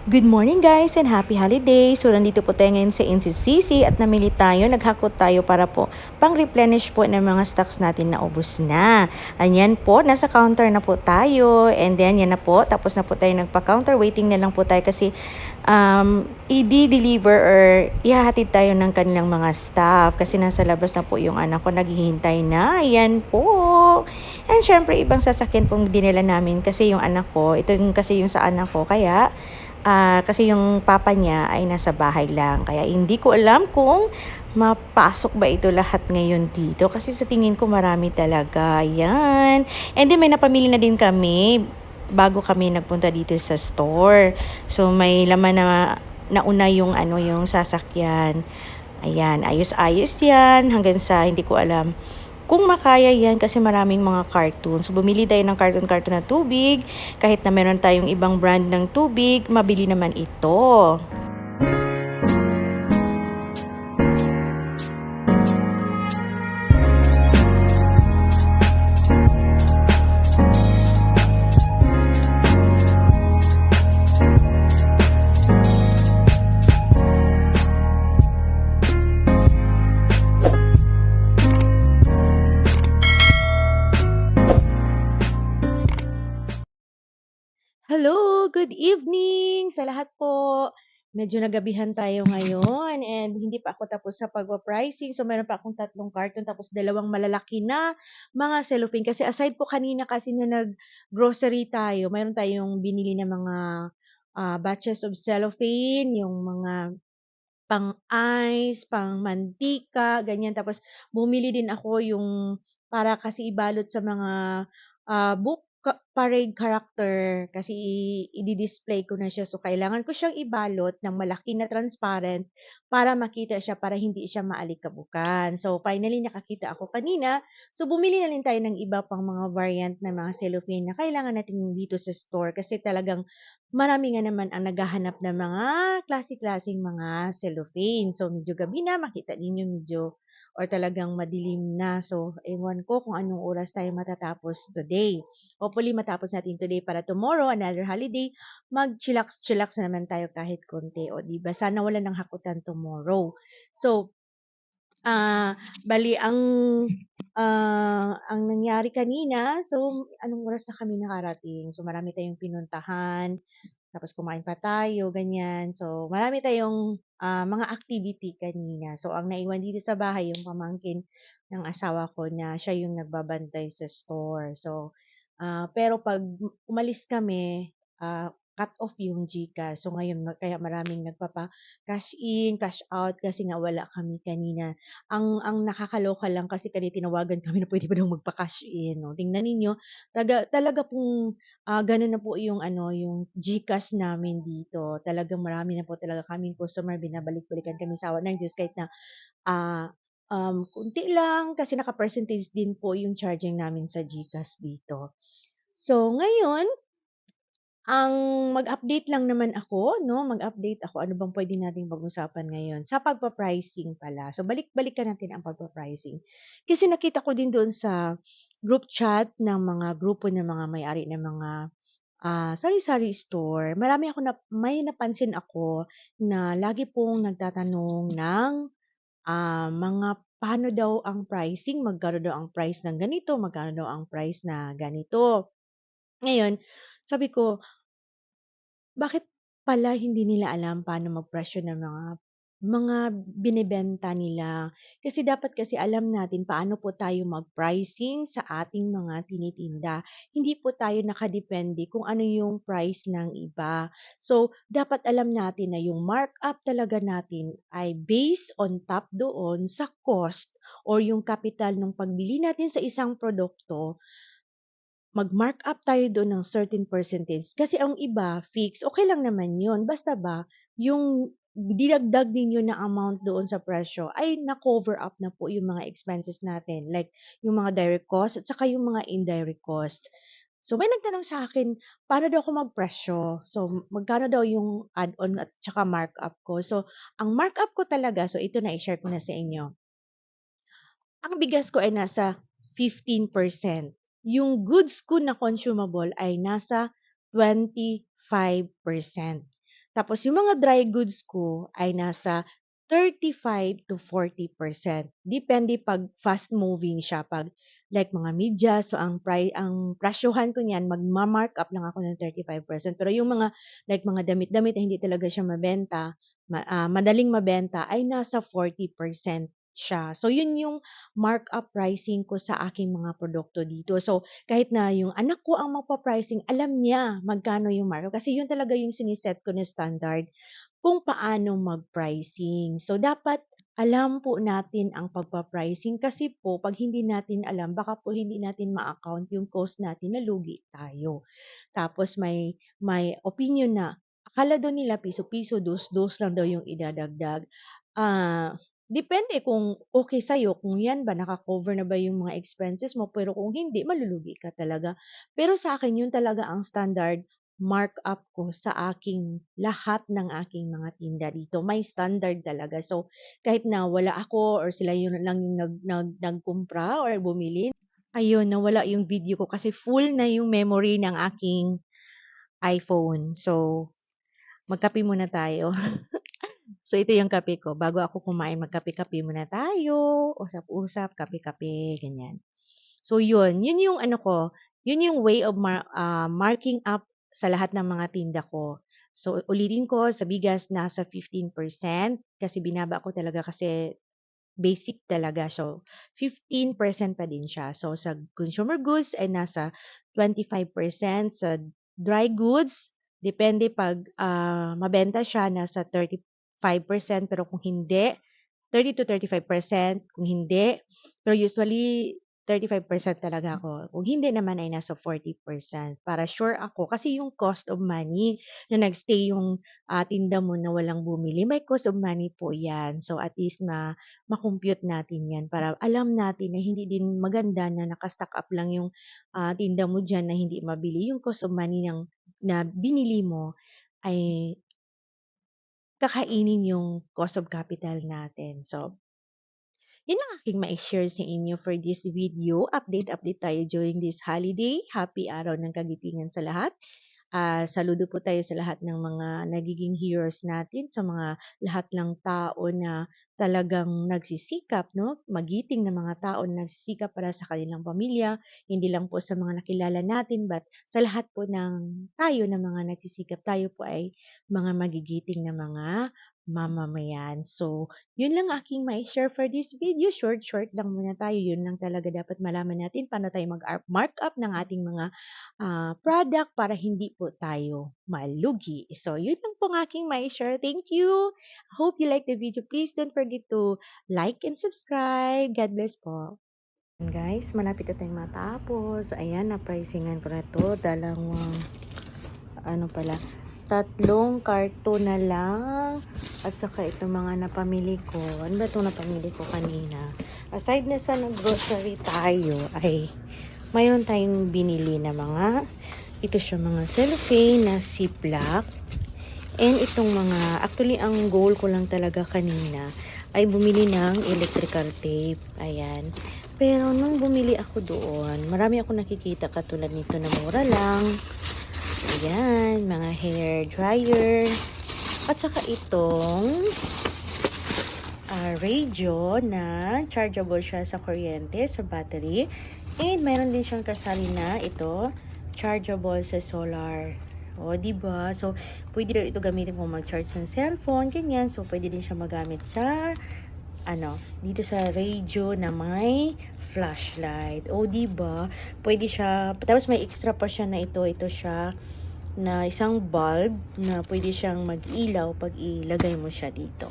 Good morning guys and happy holidays! So nandito po tayo ngayon sa NCCC at namili tayo, naghakot tayo para po pang-replenish po ng mga stocks natin na ubos na. Ayan po, nasa counter na po tayo and then yan na po, tapos na po tayo nagpa-counter, waiting na lang po tayo kasi i-deliver or ihahatid tayo ng kanilang mga staff kasi nasa labas na po yung anak ko, naghihintay na. Ayan po! And syempre ibang sasakyan pong dinala namin kasi yung anak ko, ito yung kasi yung sa anak ko, kaya kasi yung papa niya ay nasa bahay lang. Kaya hindi ko alam kung mapasok ba ito lahat ngayon dito. Kasi sa tingin ko marami talaga. Yan. And then may napamili na din kami bago kami nagpunta dito sa store. So may laman na nauna yung yung sasakyan. Ayan, ayos-ayos yan hanggang sa hindi ko alam kung makaya yan kasi maraming mga cartoon. So, bumili tayo ng cartoon-cartoon na tubig. Kahit na meron tayong ibang brand ng tubig, mabili naman ito. Hello, good evening sa lahat po. Medyo nagabihan tayo ngayon and hindi pa ako tapos sa pagpa-pricing. So meron pa akong 3 karton tapos 2 malalaki na mga cellophane. Kasi aside po kanina kasi na nag-grocery tayo, mayroon tayong binili na mga batches of cellophane, yung mga pang-ice, pang-mantika, ganyan. Tapos bumili din ako yung para kasi ibalot sa mga book parade character kasi i-display ko na siya. So, kailangan ko siyang ibalot ng malaki na transparent para makita siya, para hindi siya maalikabukan. So, finally, nakakita ako kanina. So, bumili na rin tayo ng iba pang mga variant na mga cellophane na kailangan natin dito sa store kasi talagang marami nga naman ang naghahanap ng mga klase-klaseng mga cellophane. So, medyo gabi na, makita ninyo medyo or talagang madilim na. So, ewan ko kung anong oras tayo matatapos today. Hopefully, matapos natin today para tomorrow, another holiday, mag-chillax-chillax na naman tayo kahit konti. O, diba? Sana wala ng hakutan tomorrow. So, bali ang nangyari kanina, so anong oras na kami nakarating? So marami tayong pinuntahan, tapos kumain pa tayo, ganyan. So marami tayong mga activity kanina. So ang naiwan dito sa bahay yung pamangkin ng asawa ko na siya yung nagbabantay sa store. So pero 'pag umalis kami, cut off yung GCash. So ngayon kaya maraming nagpapa-cash in, cash out kasi nga wala kami kanina. Ang nakakaloka lang kasi kanina tinawagan kami na puwede ba daw magpa-cash in, oh. Tingnan ninyo, talaga pong, gano'n na po yung yung GCash namin dito. Talagang marami na po talaga kaming customer, binabalik-balikan kami sa awa ng Diyos kahit na, ah, konti lang kasi naka-percentage din po yung charging namin sa GCash dito. So ngayon, ang mag-update lang naman ako 'no, mag-update ako. Ano bang puwede nating pag-usapan ngayon? Sa pagpa-pricing pala. So balikan natin ang pagpa-pricing. Kasi nakita ko din doon sa group chat ng mga grupo ng mga may-ari ng mga, sari-sari store. May napansin ako na lagi pong nagtatanong ng, mga paano daw ang pricing, magkano daw ang price ng ganito, magkano daw ang price na ganito. Ngayon, sabi ko, bakit pala hindi nila alam paano magpresyo ng mga binebenta nila? Kasi dapat kasi alam natin paano po tayo mag-pricing sa ating mga tinitinda. Hindi po tayo nakadepende kung ano yung price ng iba. So, dapat alam natin na yung markup talaga natin ay based on top doon sa cost or yung capital ng pagbili natin sa isang produkto, mag-markup tayo doon ng certain percentage. Kasi ang iba, fix, okay lang naman yun. Basta ba, yung dinagdag ninyo na amount doon sa presyo ay na-cover up na po yung mga expenses natin. Like, yung mga direct cost at saka yung mga indirect cost. So, may nagtanong sa akin, paano daw ako magpresyo? So, magkano daw yung add-on at saka markup ko? So, ang markup ko talaga, so ito na i-share ko na sa inyo. Ang bigas ko ay nasa 15%. Yung goods ko na consumable ay nasa 25%. Tapos yung mga dry goods ko ay nasa 35 to 40%. Depende 'pag fast moving siya, 'pag like mga medyas, so ang presyohan ko niyan magma-markup lang ako ng 35%. Pero yung mga like mga damit-damit na hindi talaga siya mabenta, madaling mabenta ay nasa 40% siya. So yun yung markup pricing ko sa aking mga produkto dito. So kahit na yung anak ko ang magpa-pricing, alam niya magkano yung markup kasi yun talaga yung siniset ko na standard kung paano mag-pricing. So, dapat alam po natin ang pagpa-pricing kasi po 'pag hindi natin alam baka po hindi natin ma-account yung cost natin na lugi tayo. Tapos may opinion na akala daw nila piso-piso, dos-dos lang daw yung idadagdag. Depende kung okay sa'yo, kung 'yan ba naka-cover na ba yung mga expenses mo, pero kung hindi malulugi ka talaga. Pero sa akin yun talaga ang standard markup ko sa aking lahat ng aking mga tinda dito, may standard talaga. So, kahit na wala ako or sila yun lang yung nagkumpra or bumili, ayun nawala yung video ko kasi full na yung memory ng aking iPhone. So, magkape muna tayo. So, ito yung kape ko. Bago ako kumain, magkape-kape muna tayo, usap-usap, kape-kape, ganyan. So, yun. Yun yung ano ko, yun yung way of marking up sa lahat ng mga tinda ko. So, ulitin ko, sa bigas, nasa 15% kasi binaba ko talaga kasi basic talaga. So, 15% pa din siya. So, sa consumer goods ay nasa 25%. Sa dry goods, depende 'pag, mabenta siya nasa 35%, pero kung hindi, 30 to 35%, kung hindi, pero usually 35% talaga ako. Kung hindi naman ay nasa 40% para sure ako. Kasi yung cost of money na nagstay yung, tinda mo na walang bumili, may cost of money po 'yan. So, at least ma-compute natin 'yan para alam natin na hindi din maganda na naka-stock up lang yung, tinda mo diyan na hindi mabili. Yung cost of money na binili mo ay kakainin yung cost of capital natin. So, yun ang aking mai-share sa inyo for this video. Update tayo during this holiday. Happy araw ng kagitingan sa lahat. Saludo po tayo sa lahat ng mga nagiging heroes natin, sa mga lahat ng tao na talagang nagsisikap, no? Magiting na mga tao na nagsisikap para sa kanilang pamilya, hindi lang po sa mga nakilala natin, but sa lahat po ng tayo na mga nagsisikap, tayo po ay mga magigiting na mga mamamayan. So, yun lang aking mai-share for this video. Short lang muna tayo. Yun lang talaga dapat malaman natin paano tayo mag-markup ng ating mga product para hindi po tayo malugi. So, yun lang po ang aking mai-share. Thank you. Hope you like the video. Please don't forget to like and subscribe. God bless po. Guys, malapit na tayong matapos. Ayan, na-pricingan ko na to. Dalawang, tatlong karton na lang. At saka itong mga napamili ko. Ano ba itong napamili ko kanina? Aside na sa nag-grocery tayo, ay mayroon tayong binili na ito siya mga cellophane na ziplock. And itong actually ang goal ko lang talaga kanina ay bumili ng electrical tape. Ayan. Pero nung bumili ako doon, marami ako nakikita katulad nito na mura lang. Ayan, mga hair dryer. At saka itong radio na chargeable siya sa kuryente, sa battery. And mayroon din siyang kasali na ito, chargeable sa solar. O, diba? So, pwede rin ito gamitin kung mag-charge ng cellphone, ganyan. So, pwede din siya magamit sa, dito sa radio na may flashlight. O, diba? Pwede siya, tapos may extra pa siya na ito siya, na isang bulb na pwede siyang mag-ilaw pag ilagay mo siya dito.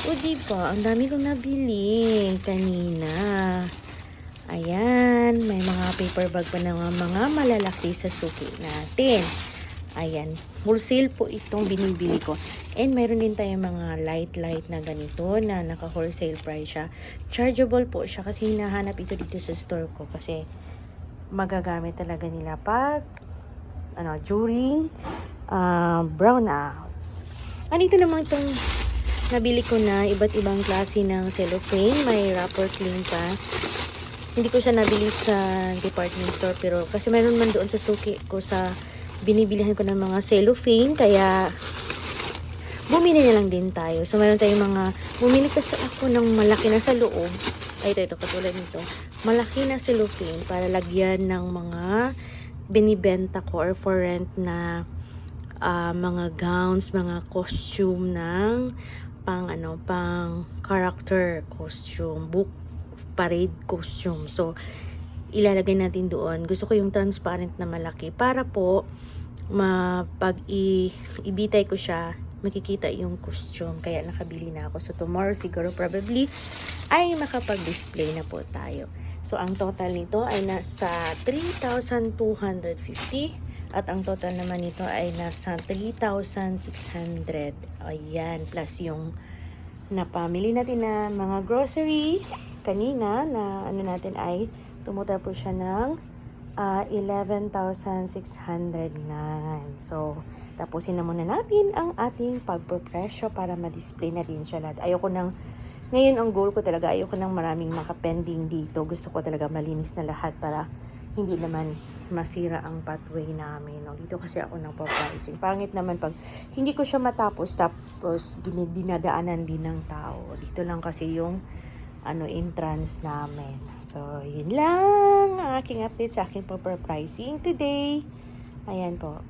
O, diba? Ang dami kong nabili kanina. Ayan, may mga paper bag pa na mga malalaki sa suki natin. Ayan, wholesale po itong binibili ko. And mayroon din tayong mga light na ganito na naka-wholesale price siya. Chargeable po siya kasi hinahanap ito dito sa store ko kasi magagamit talaga nila pag during brown out. Anito naman itong nabili ko na iba't ibang klase ng cellophane. May wrapper clean pa. Hindi ko siya nabili sa department store pero kasi mayroon man doon sa suki ko sa binibilihan ko ng mga cellophane kaya bumili na lang din tayo. So, meron tayong bumili kasi ako ng malaki na sa loob. Ay, ito, katulad nito. Malaki na cellophane para lagyan ng mga binibenta ko or for rent na mga gowns, mga costume ng pang character costume, book parade costume. So, ilalagay natin doon. Gusto ko yung transparent na malaki para po pag ibitay ko siya, makikita yung costume. Kaya nakabili na ako. So, tomorrow siguro probably ay makapag-display na po tayo. So, ang total nito ay nasa 3,250 at ang total naman nito ay nasa 3,600. Ayan, plus yung napamili natin na mga grocery kanina na natin ay tumutal po siya ng 11,609. So, tapusin na muna natin ang ating pagpo-presyo para ma-display na din siya lahat. Ngayon ang goal ko talaga, ayoko nang maraming makapending dito. Gusto ko talaga malinis na lahat para hindi naman masira ang pathway namin. No? Dito kasi ako nagpa-pricing. Pangit naman pag hindi ko siya matapos tapos dinadaanan din ng tao. Dito lang kasi yung entrance namin. So, yun lang ang aking update sa aking pagpa-pricing today. Ayan po.